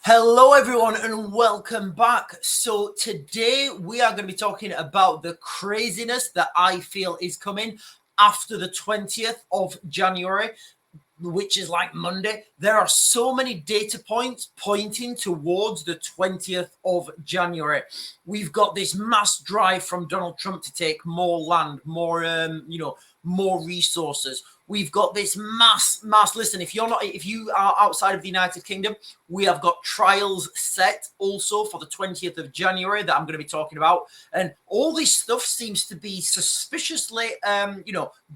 Hello everyone and welcome back. So today we are going to be talking about the craziness that I feel is coming after the 20th of January, which is like Monday. There are so many data points pointing towards the 20th of January. We've got this mass drive from Donald Trump to take more land, more more resources. We've got this mass. Listen, if you are outside of the United Kingdom, we have got trials set also for the 20th of January that I'm going to be talking about. And all this stuff seems to be suspiciously,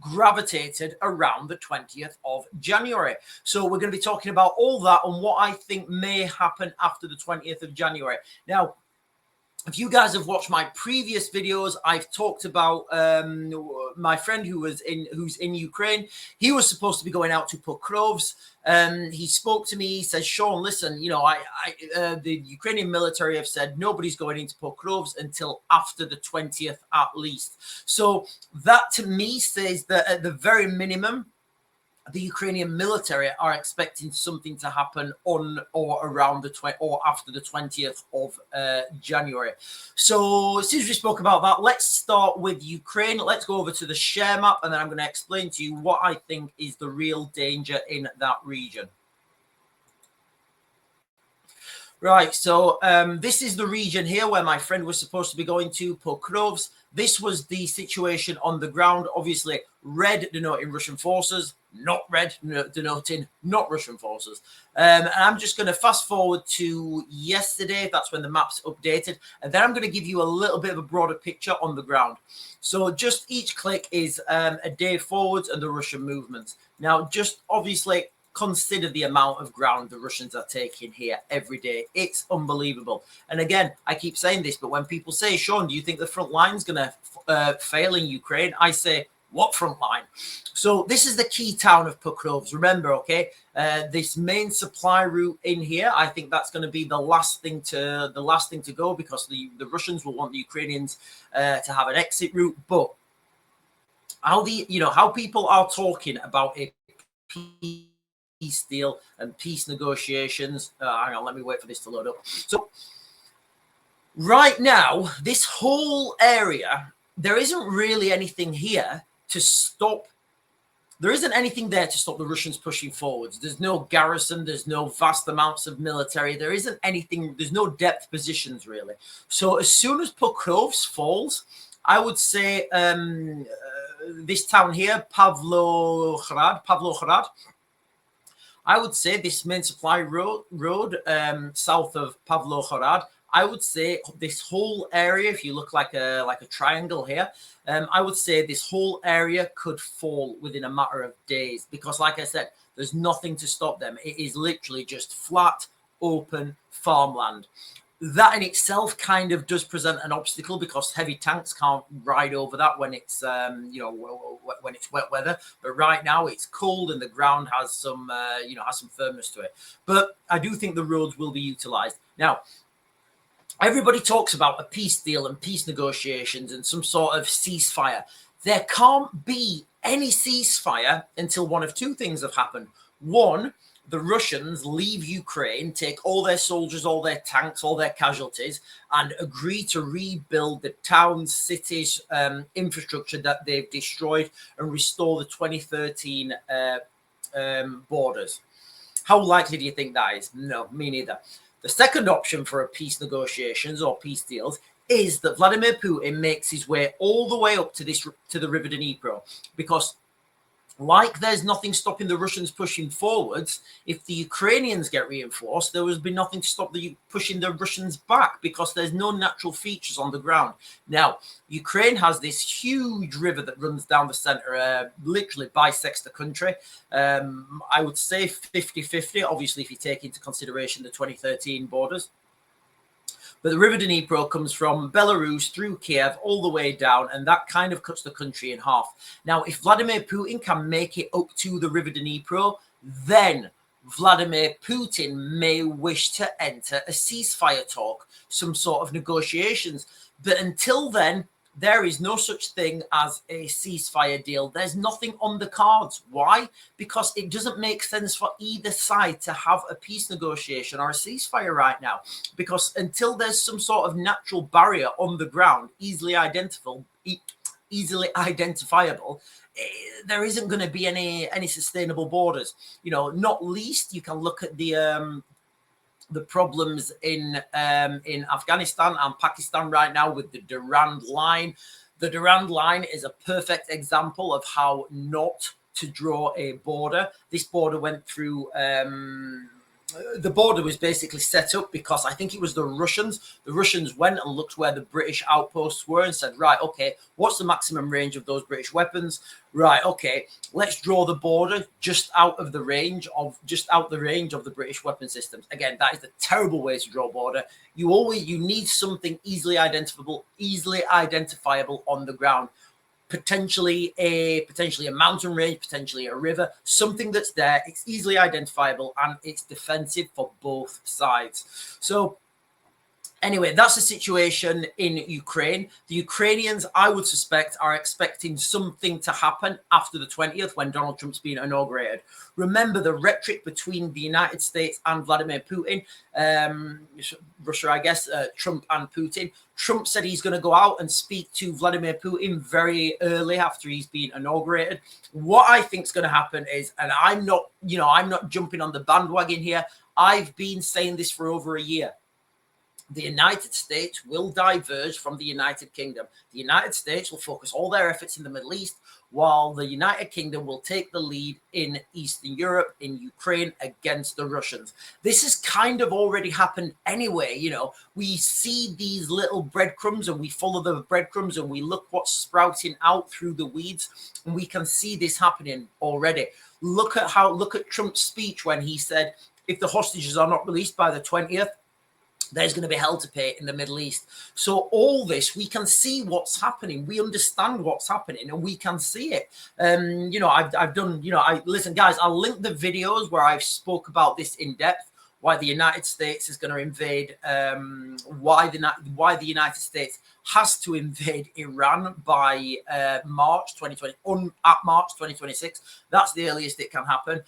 gravitated around the 20th of January. So we're going to be talking about all that and what I think may happen after the 20th of January. Now, if you guys have watched my previous videos, I've talked about my friend who's in Ukraine. He was supposed to be going out to Pokrovsk. He spoke to me. He says, "Sean, listen, the Ukrainian military have said nobody's going into Pokrovsk until after the 20th at least." So that to me says that at the very minimum, the Ukrainian military are expecting something to happen on or around or after the 20th of January. So since we spoke about that, let's start with Ukraine. Let's go over to the share map, and then I'm going to explain to you what I think is the real danger in that region. Right, so this is the region here where my friend was supposed to be going to, Pokrovsk. This was the situation on the ground. Obviously, red denoting Russian forces, not red denoting not Russian forces. And I'm just going to fast forward to yesterday. That's when the map's updated. And then I'm going to give you a little bit of a broader picture on the ground. So just each click is a day forwards and the Russian movements. Now, just obviously consider the amount of ground the Russians are taking here every day. It's unbelievable. And again, I keep saying this, but when people say, "Sean, do you think the front line's going to fail in Ukraine?" I say, what front line? So this is the key town of Pokrovsk. Remember, okay, this main supply route in here, I think that's going to be the last thing to go, because the Russians will want the Ukrainians to have an exit route. But how people are talking about a peace deal and peace negotiations. Hang on, let me wait for this to load up. So right now, this whole area, there isn't really anything here to stop. There isn't anything there to stop the Russians pushing forwards. There's no garrison. There's no vast amounts of military. There isn't anything. There's no depth positions, really. So as soon as Pokrovsk falls, I would say this town here, Pavlohrad, I would say this main supply road south of Pavlohrad, I would say this whole area, if you look like a triangle here, I would say this whole area could fall within a matter of days, because like I said, there's nothing to stop them. It is literally just flat, open farmland. That in itself kind of does present an obstacle, because heavy tanks can't ride over that when it's when it's wet weather. But right now it's cold and the ground has some firmness to it. But I do think the roads will be utilized. Now, everybody talks about a peace deal and peace negotiations and some sort of ceasefire. There can't be any ceasefire until one of two things have happened. One, the Russians leave Ukraine, take all their soldiers, all their tanks, all their casualties, and agree to rebuild the towns, cities, infrastructure that they've destroyed, and restore the 2013 borders. How likely do you think that is? No, me neither. The second option for a peace negotiations or peace deals is that Vladimir Putin makes his way all the way up to the River Dnipro, because like there's nothing stopping the Russians pushing forwards, if the Ukrainians get reinforced, there will be nothing to stop pushing the Russians back, because there's no natural features on the ground. Now, Ukraine has this huge river that runs down the center, literally bisects the country. I would say 50-50, obviously, if you take into consideration the 2013 borders. But the River Dnipro comes from Belarus through Kiev all the way down, and that kind of cuts the country in half. Now, if Vladimir Putin can make it up to the River Dnipro, then Vladimir Putin may wish to enter a ceasefire talk, some sort of negotiations. But until then, There is no such thing as a ceasefire deal. There's nothing on the cards. Why? Because it doesn't make sense for either side to have a peace negotiation or a ceasefire right now. Because until there's some sort of natural barrier on the ground, easily identifiable, there isn't going to be any sustainable borders. Not least, you can look at the problems in Afghanistan and Pakistan right now with the Durand Line. The Durand Line is a perfect example of how not to draw a border. This border went through the border was basically set up because I think it was the Russians. The Russians went and looked where the British outposts were and said, right, okay, what's the maximum range of those British weapons? Right, okay, let's draw the border just out the range of the British weapon systems. Again, that is a terrible way to draw a border. You need something easily identifiable on the ground. Potentially a mountain range, potentially a river, something that's there, it's easily identifiable, and it's defensive for both sides. So anyway, that's the situation in Ukraine. The Ukrainians, I would suspect, are expecting something to happen after the 20th when Donald Trump's been inaugurated. Remember the rhetoric between the United States and Vladimir Putin, Russia, I guess, Trump and Putin. Trump said he's going to go out and speak to Vladimir Putin very early after he's been inaugurated. What I think is going to happen is, and I'm not jumping on the bandwagon here. I've been saying this for over a year. The United States will diverge from the United Kingdom. The United States will focus all their efforts in the Middle East, while the United Kingdom will take the lead in Eastern Europe, in Ukraine, against the Russians. This has kind of already happened anyway. We see these little breadcrumbs and we follow the breadcrumbs and we look what's sprouting out through the weeds, and we can see this happening already. Look at Trump's speech when he said, if the hostages are not released by the 20th, there's going to be hell to pay in the Middle East. So all this, we can see what's happening. We understand what's happening and we can see it. I've done, listen, guys, I'll link the videos where I've spoke about this in depth, why the United States is going to invade, why the United States has to invade Iran by March 2020, at March 2026. That's the earliest it can happen.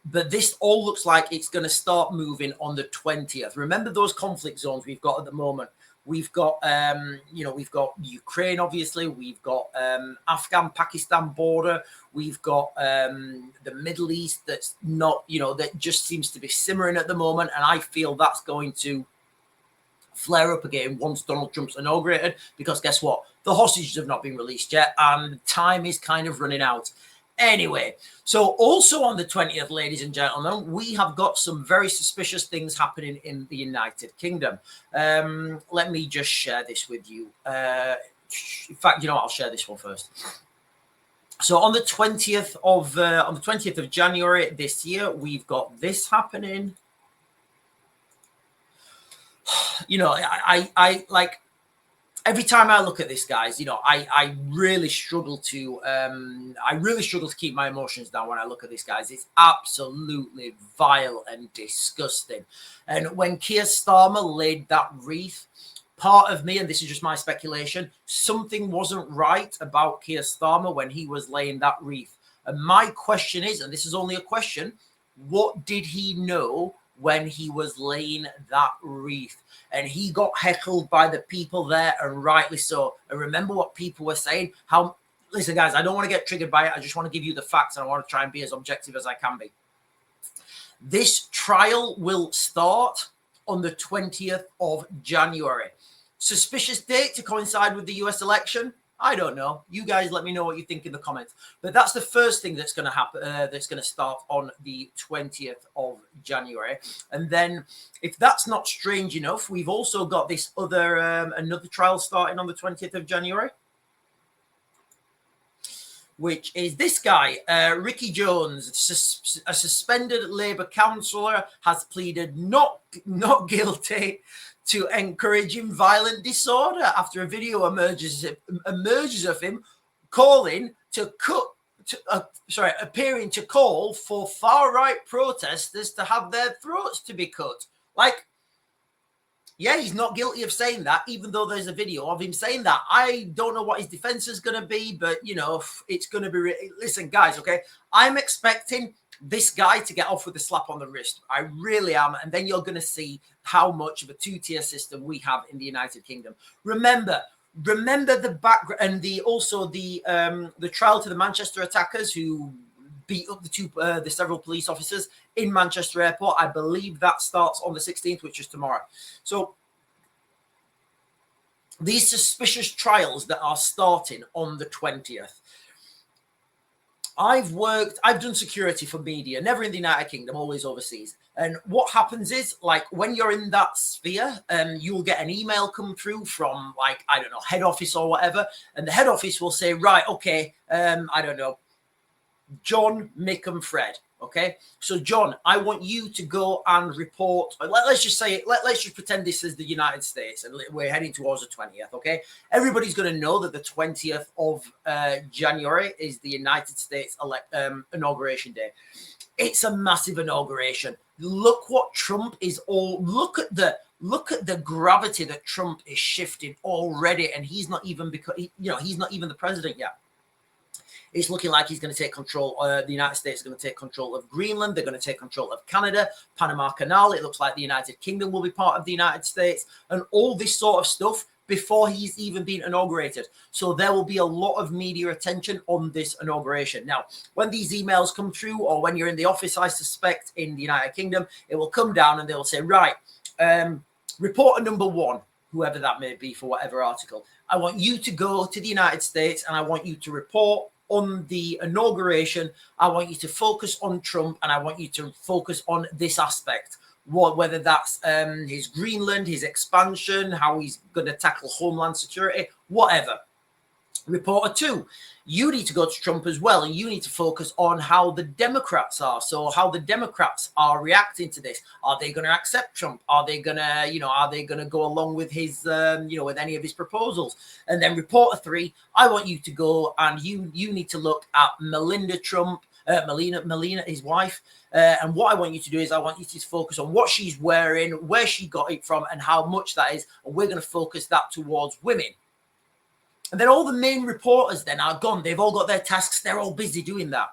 But this all looks like it's going to start moving on the 20th. Remember those conflict zones we've got at the moment. We've got, we've got Ukraine, obviously. We've got Afghan-Pakistan border. We've got the Middle East that's not, that just seems to be simmering at the moment. And I feel that's going to flare up again once Donald Trump's inaugurated, because guess what? The hostages have not been released yet and time is kind of running out. Anyway, so also on the 20th, ladies and gentlemen, we have got some very suspicious things happening in the United Kingdom. Let me just share this with you. In fact, I'll share this one first. So on the 20th of January this year, we've got this happening. I like. Every time I look at this, guys, I really struggle to keep my emotions down when I look at this, guys. It's absolutely vile and disgusting. And when Keir Starmer laid that wreath, part of me, and this is just my speculation, something wasn't right about Keir Starmer when he was laying that wreath. And my question is, and this is only a question, what did he know when he was laying that wreath? And he got heckled by the people there, and rightly so. And remember what people were saying? Listen, guys, I don't want to get triggered by it. I just want to give you the facts, and I want to try and be as objective as I can be. This trial will start on the 20th of January. Suspicious date to coincide with the US election? I don't know. You guys let me know what you think in the comments. But that's the first thing that's going to happen, that's going to start on the 20th of January. And then if that's not strange enough, we've also got this other, another trial starting on the 20th of January, which is this guy, Ricky Jones, a suspended Labour councillor, has pleaded not guilty to encouraging violent disorder after a video emerges of him appearing to call for far-right protesters to have their throats to be cut. Like, Yeah, he's not guilty of saying that, even though there's a video of him saying that. I don't know what his defense is going to be, but, you know, it's going to be... Listen, guys, okay? I'm expecting this guy to get off with a slap on the wrist. I really am. And then you're going to see how much of a two-tier system we have in the United Kingdom. Remember the background and the trial to the Manchester attackers who beat up the several police officers in Manchester Airport. I believe that starts on the 16th, which is tomorrow. So these suspicious trials that are starting on the 20th. I've done security for media, never in the United Kingdom, always overseas. And what happens is, like, when you're in that sphere, you'll get an email come through from, like, I don't know, head office or whatever. And the head office will say, right, okay, I don't know, John, Mick and Fred. Okay, so John, I want you to go and report. Let's just say, let's just pretend this is the United States and we're heading towards the 20th. Okay, everybody's going to know that the 20th of January is the United States inauguration day. It's a massive inauguration. Look what Trump is all. Look at the gravity that Trump is shifting already, and he's not even he's not even the president yet. It's looking like he's going to take control. The United States is going to take control of Greenland. They're going to take control of Canada, Panama Canal. It looks like the United Kingdom will be part of the United States, and all this sort of stuff before he's even been inaugurated. So there will be a lot of media attention on this inauguration. Now, when these emails come through, or when you're in the office, I suspect in the United Kingdom, it will come down and they will say, right, reporter number one, whoever that may be for whatever article, I want you to go to the United States and I want you to report on the inauguration. I want you to focus on Trump and I want you to focus on this aspect, whether that's his Greenland, his expansion, how he's going to tackle homeland security, whatever. Reporter two, you need to go to Trump as well, and you need to focus on how the Democrats are. So how the Democrats are reacting to this. Are they going to accept Trump? Are they going to, go along with his, with any of his proposals? And then reporter three, I want you to go and you need to look at Melania Trump, Melania, his wife. And what I want you to do is I want you to focus on what she's wearing, where she got it from, and how much that is. And we're going to focus that towards women. And then all the main reporters then are gone. They've all got their tasks. They're all busy doing that.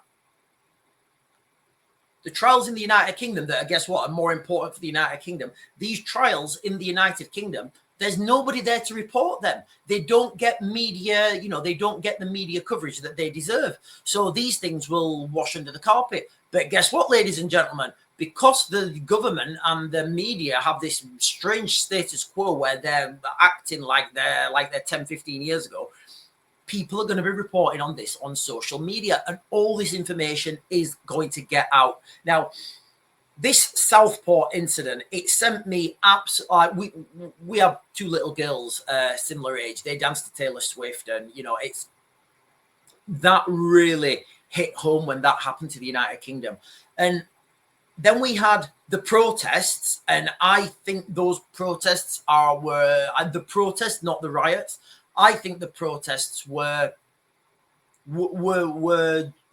The trials in the United Kingdom that, guess what, are more important for the United Kingdom. These trials in the United Kingdom, there's nobody there to report them. They don't get media, they don't get the media coverage that they deserve. So these things will wash under the carpet. But guess what, ladies and gentlemen? Because the government and the media have this strange status quo where they're acting like they're 10, 15 years ago, people are going to be reporting on this on social media, and all this information is going to get out. Now, this Southport incident, it sent me absolutely... we have two little girls, similar age. They dance to Taylor Swift, and, it's... That really hit home when that happened to the United Kingdom. And then we had the protests, and I think those protests were the protests, not the riots. I think the protests were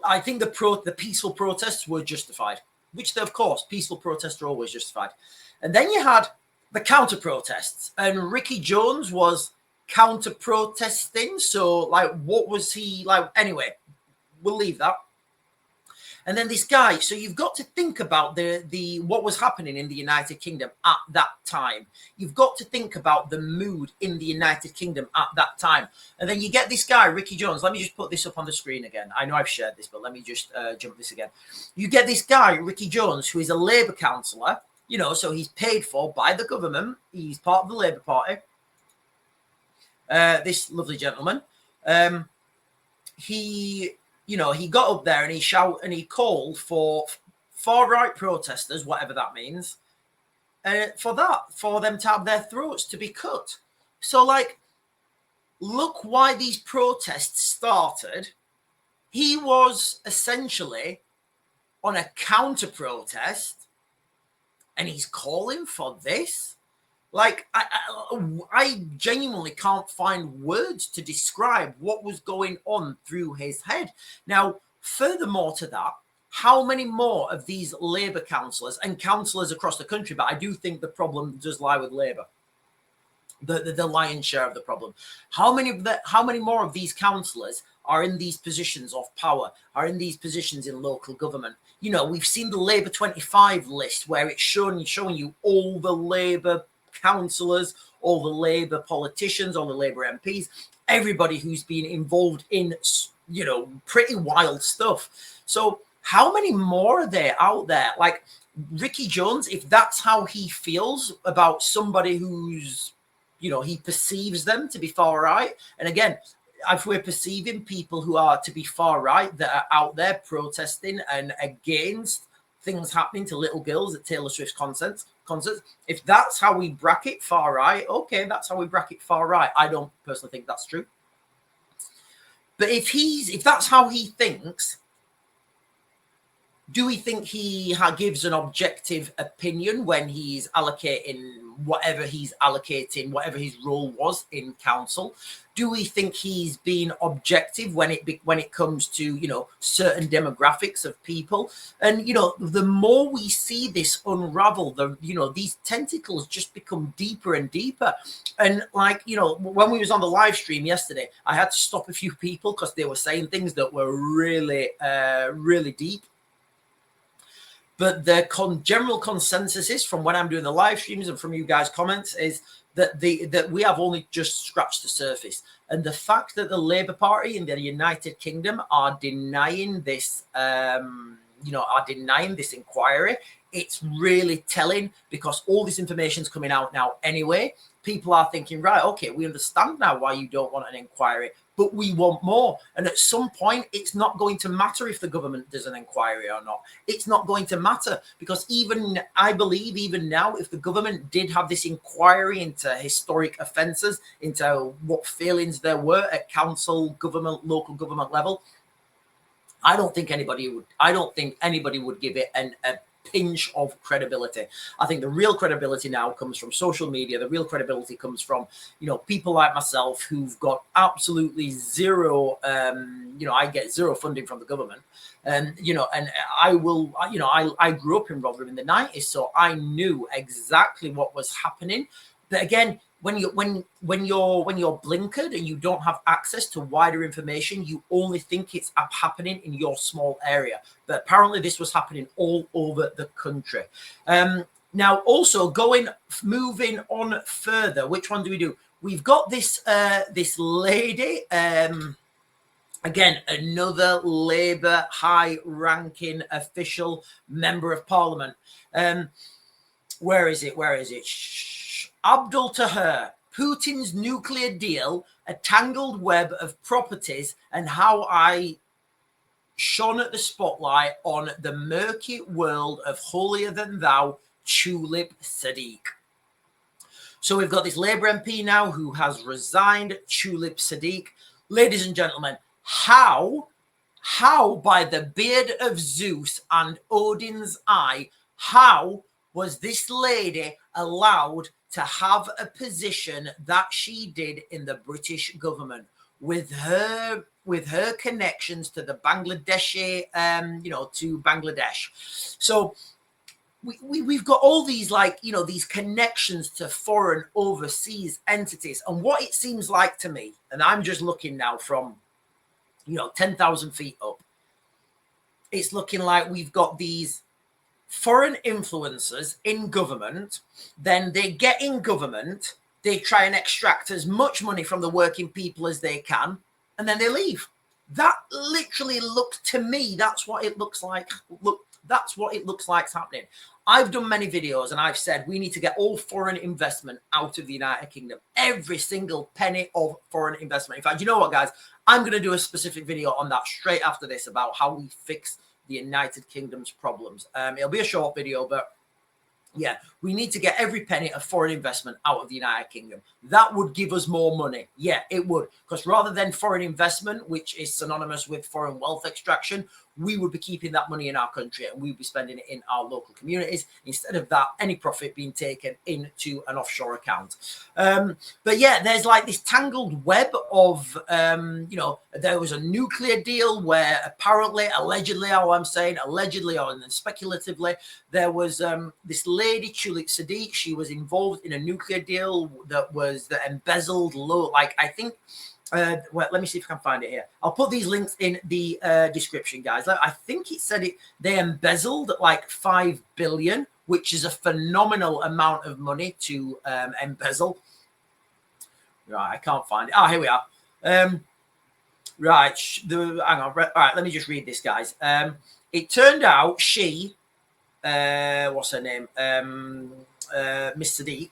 I think the peaceful protests were justified, which, of course, peaceful protests are always justified. And then you had the counter protests, and Ricky Jones was counter protesting. So, what was he like? Anyway, we'll leave that. And then this guy, so you've got to think about the what was happening in the United Kingdom at that time. You've got to think about the mood in the United Kingdom at that time. And then you get this guy, Ricky Jones. Let me just put this up on the screen again. I know I've shared this, but let me just jump this again. You get this guy, Ricky Jones, who is a Labour councillor, so he's paid for by the government. He's part of the Labour Party. This lovely gentleman. He got up there and he shouted and he called for far-right protesters, whatever that means, for them to have their throats to be cut. So, look why these protests started. He was essentially on a counter-protest, and he's calling for this. I genuinely can't find words to describe what was going on through his head. Now, furthermore to that, how many more of these Labour councillors and councillors across the country, but I do think the problem does lie with Labour. the lion's share of the problem. How many more of these councillors are in these positions of power, are in these positions in local government? You know, we've seen the Labour 25 list where it's showing you all the Labour councillors, all the Labour politicians, all the Labour MPs, everybody who's been involved in, you know, pretty wild stuff. So how many more are there out there? Like Ricky Jones, if that's how he feels about somebody who's, you know, he perceives them to be far right. And again, if we're perceiving people who are to be far right that are out there protesting and against things happening to little girls at Taylor Swift's concerts, if that's how we bracket far right, okay, that's how we bracket far right. I don't personally think that's true. But if that's how he thinks, do we think he gives an objective opinion when he's allocating whatever he's allocating, whatever his role was in council? Do we think he's been objective when it comes to, you know, certain demographics of people? And, you know, the more we see this unravel, you know, these tentacles just become deeper and deeper. And like, you know, when we was on the live stream yesterday, I had to stop a few people because they were saying things that were really, really deep. But the general consensus is, from when I'm doing the live streams and from you guys' comments, is that that we have only just scratched the surface. And the fact that the Labour Party in the United Kingdom are denying this, you know, are denying this inquiry, it's really telling, because all this information is coming out now anyway. People are thinking, right, okay, we understand now why you don't want an inquiry, but we want more. And at some point, it's not going to matter if the government does an inquiry or not. It's not going to matter, because I believe even now, if the government did have this inquiry into historic offences, into what failings there were at council, government, local government level, I don't think anybody would give it a pinch of credibility. I think the real credibility now comes from social media. The real credibility comes from, you know, people like myself who've got absolutely zero, you know, I get zero funding from the government. And, you know, and I grew up in Rotherham in the 90s, so I knew exactly what was happening. But again, when you're blinkered and you don't have access to wider information, you only think it's happening in your small area. But apparently this was happening all over the country. Now, also moving on further, which one do we do? We've got this lady, again, another Labour high-ranking official member of Parliament. Where is it? Abdul Taher, Putin's nuclear deal, a tangled web of properties, and how I shone at the spotlight on the murky world of holier-than-thou Tulip Sadiq. So we've got this Labour MP now who has resigned, Tulip Sadiq. Ladies and gentlemen, how by the beard of Zeus and Odin's eye, how was this lady allowed to have a position that she did in the British government with her connections to the Bangladeshi, you know, to Bangladesh? So we've got all these, like, you know, these connections to foreign overseas entities. And what it seems like to me, and I'm just looking now from, you know, 10,000 feet up, it's looking like we've got these foreign influencers in government. Then they get in government, they try and extract as much money from the working people as they can, and then they leave. That literally looks, to me, that's what it looks like. That's what it looks like is happening. I've done many videos and I've said we need to get all foreign investment out of the United Kingdom. Every single penny of foreign investment. In fact, you know what, guys? I'm going to do a specific video on that straight after this about how we fix the United Kingdom's problems. It'll be a short video, but yeah, we need to get every penny of foreign investment out of the United Kingdom. That would give us more money. Yeah, it would. Because rather than foreign investment, which is synonymous with foreign wealth extraction, we would be keeping that money in our country and we'd be spending it in our local communities. Instead of that, any profit being taken into an offshore account. But yeah, there's like this tangled web of, there was a nuclear deal where apparently, allegedly, allegedly or speculatively, there was this lady, Tulip Sadiq. She was involved in a nuclear deal that embezzled I think. Well, let me see if I can find it here. I'll put these links in the description, guys. I think it said they embezzled like 5 billion, which is a phenomenal amount of money to embezzle. Right, I can't find it. Oh, here we are. Right, hang on. All right, let me just read this, guys. It turned out she, what's her name? Miss Sadiq.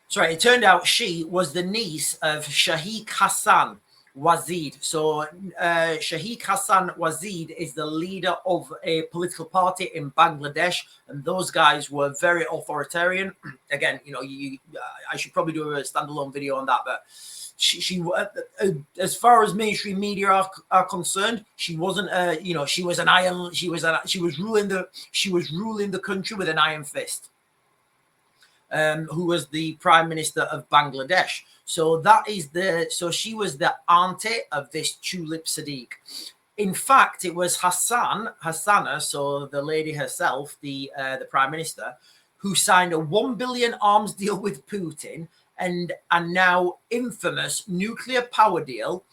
Sorry, it turned out she was the niece of Sheikh Hassan Wazid. So Sheikh Hassan Wazid is the leader of a political party in Bangladesh, and those guys were very authoritarian. Again, I should probably do a standalone video on that, but she as far as mainstream media are concerned, she wasn't she was ruling the country with an iron fist. Who was the Prime Minister of Bangladesh. So she was the auntie of this Tulip Sadiq. In fact, it was Hassana, so the lady herself, the Prime Minister, who signed a 1 billion arms deal with Putin and a now infamous nuclear power deal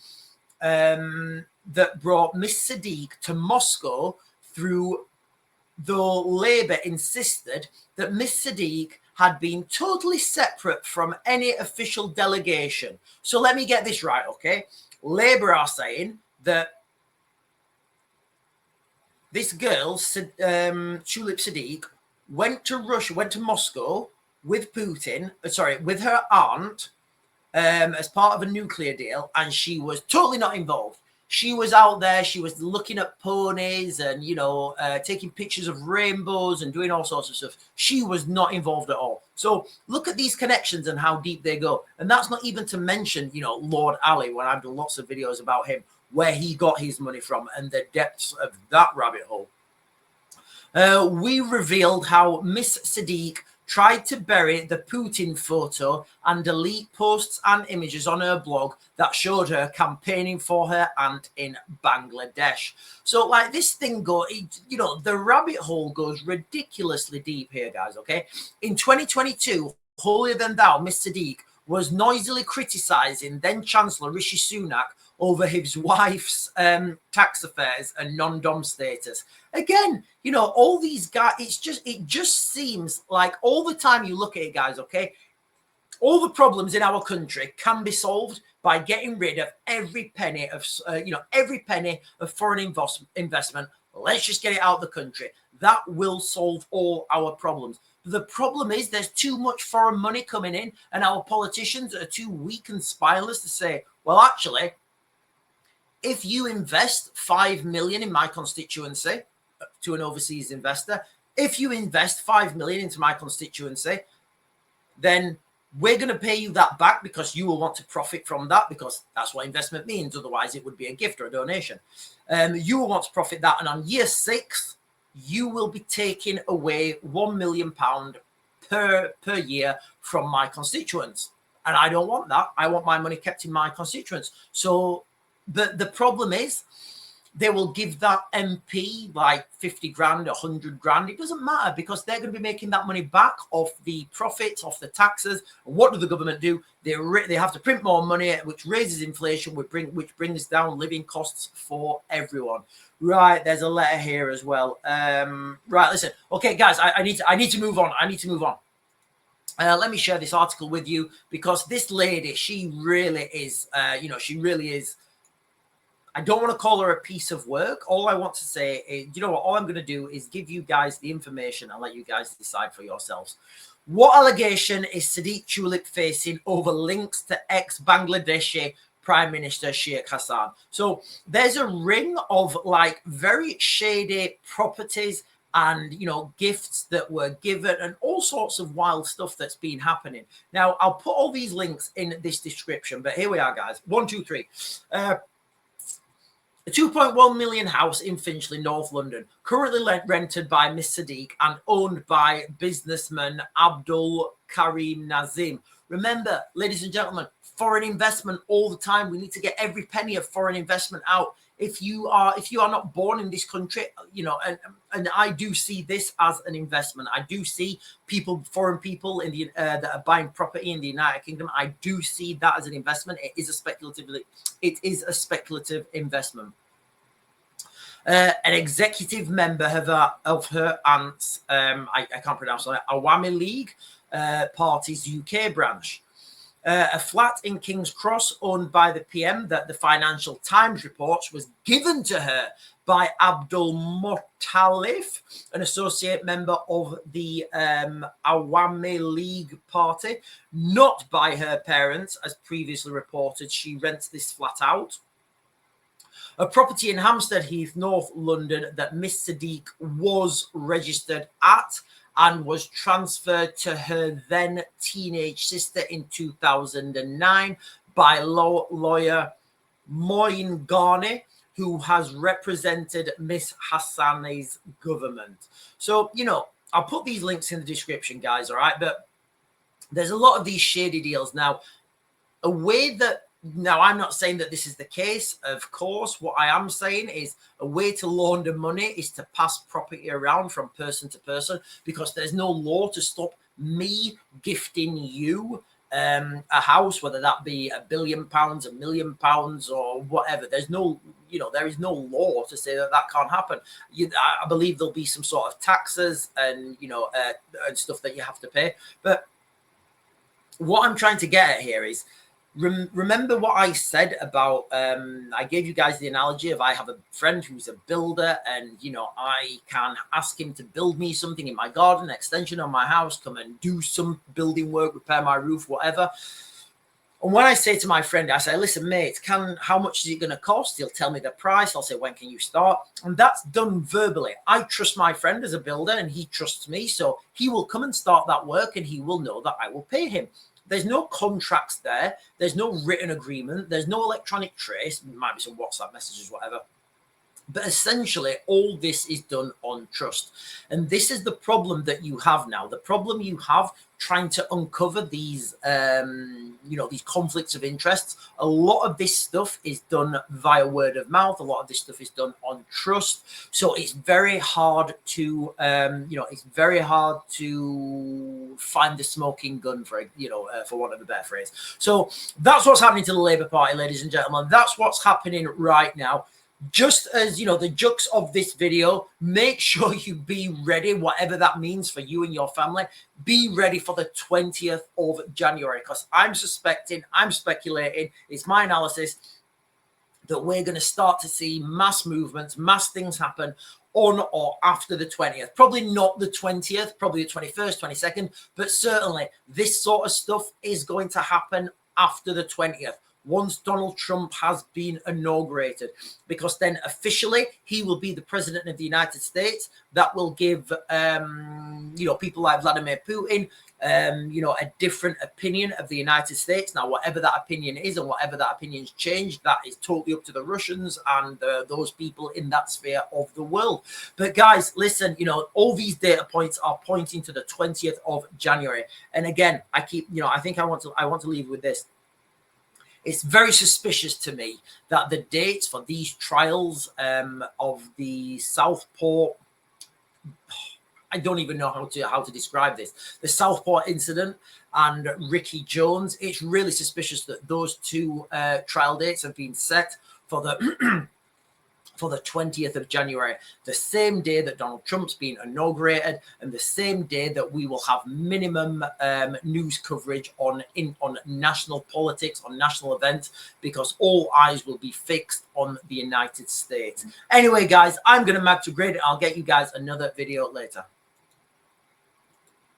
that brought Miss Sadiq to Moscow through, though Labour insisted that Miss Sadiq had been totally separate from any official delegation. So let me get this right, okay? Labour are saying that this girl, Tulip Sadiq, went to Moscow with with her aunt as part of a nuclear deal, and she was totally not involved. She was out there, she was looking at ponies and, taking pictures of rainbows and doing all sorts of stuff. She was not involved at all. So look at these connections and how deep they go. And that's not even to mention, Lord Ali, when I've done lots of videos about him, where he got his money from and the depths of that rabbit hole. We revealed how Miss Sadiq tried to bury the Putin photo and delete posts and images on her blog that showed her campaigning for her aunt in Bangladesh. So this thing the rabbit hole goes ridiculously deep here, guys, okay? In 2022, holier than thou, Miss Sadiq was noisily criticizing then Chancellor Rishi Sunak over his wife's tax affairs and non-dom status. Again, all these guys, it just seems like all the time you look at it, guys, okay, all the problems in our country can be solved by getting rid of every penny of foreign investment. Let's just get it out of the country. That will solve all our problems. The problem is there's too much foreign money coming in, and our politicians are too weak and spineless to say, well, actually, if you invest 5 million in my constituency to an overseas investor, if you invest 5 million into my constituency, then we're going to pay you that back because you will want to profit from that, because that's what investment means. Otherwise, it would be a gift or a donation. You will want to profit that. And on year 6, you will be taking away £1 million per year from my constituents. And I don't want that. I want my money kept in my constituents. So the problem is they will give that MP like 50 grand, 100 grand. It doesn't matter, because they're going to be making that money back off the profits, off the taxes. And what do the government do? They have to print more money, which raises inflation, which brings down living costs for everyone. Right, there's a letter here as well. Right, listen. Okay, guys, I need to move on. Let me share this article with you, because this lady, she really is, she really is. I don't want to call her a piece of work. All I want to say is, all I'm going to do is give you guys the information and let you guys decide for yourselves. What allegation is Sadiq Tulip facing over links to ex-Bangladeshi Prime Minister Sheikh Hassan? So there's a ring of very shady properties and, gifts that were given and all sorts of wild stuff that's been happening. Now, I'll put all these links in this description, but here we are, guys. 1, 2, 3. A 2.1 million house in Finchley, North London, currently rented by Miss Sadiq and owned by businessman Abdul Karim Nazim. Remember, ladies and gentlemen, foreign investment all the time. We need to get every penny of foreign investment out. If you are not born in this country, you know, and I do see this as an investment. I do see foreign people in the that are buying property in the United Kingdom. I do see that as an investment. It is a speculative investment. An executive member of her aunt's, I can't pronounce it, Awami League Party's UK branch. A flat in King's Cross owned by the PM that the Financial Times reports was given to her by Abdul Muttalif, an associate member of the Awami League Party, not by her parents, as previously reported. She rents this flat out. A property in Hampstead Heath, North London, that Miss Sadiq was registered at and was transferred to her then teenage sister in 2009 by lawyer Moin Ghani, who has represented Miss Hassani's government. So, you know, I'll put these links in the description, guys, all right? But there's a lot of these shady deals. Now, now, I'm not saying that this is the case, of course. What I am saying is a way to launder money is to pass property around from person to person, because there's no law to stop me gifting you a house, whether that be £1 billion, £1 million, or whatever. There's no, you know, there is no law to say that that can't happen. I believe there'll be some sort of taxes and, you know, and stuff that you have to pay. But what I'm trying to get at here is, remember what I said about, I gave you guys the analogy of I have a friend who's a builder, and, you know, I can ask him to build me something in my garden, extension on my house, come and do some building work, repair my roof, whatever. And when I say to my friend, I say, listen, mate, how much is it going to cost? He'll tell me the price. I'll say, when can you start? And that's done verbally. I trust my friend as a builder, and he trusts me. So he will come and start that work, and he will know that I will pay him. There's no contracts there. There's no written agreement. There's no electronic trace. There might be some WhatsApp messages, whatever. But essentially, all this is done on trust. And this is the problem that you have now. The problem you have trying to uncover these, you know, these conflicts of interests. A lot of this stuff is done via word of mouth. A lot of this stuff is done on trust. So it's very hard to, you know, it's very hard to find the smoking gun, for, you know, for want of a better phrase. So that's what's happening to the Labour Party, ladies and gentlemen. That's what's happening right now. Just as, you know, the jux of this video, make sure you be ready, whatever that means for you and your family. Be ready for the 20th of January, because I'm speculating, it's my analysis, that we're going to start to see mass movements, mass things happen on or after the 20th. Probably not the 20th, probably the 21st, 22nd, but certainly this sort of stuff is going to happen after the 20th. Once Donald Trump has been inaugurated, because then officially he will be the president of the United States. That will give, you know, people like Vladimir Putin, you know, a different opinion of the United States. Now, whatever that opinion is and whatever that opinion's changed, that is totally up to the Russians and those people in that sphere of the world. But guys, listen, you know, all these data points are pointing to the 20th of January. And again, I keep, you know, I think I want to leave with this. It's very suspicious to me that the dates for these trials of the Southport, I don't even know how to describe this, the Southport incident and Ricky Jones. It's really suspicious that those two trial dates have been set for the for the 20th of January, the same day that Donald Trump's been inaugurated, and the same day that we will have minimum news coverage on national politics, on national events, because all eyes will be fixed on the United States. Anyway, guys, I'm going to mag to grade it. I'll get you guys another video later.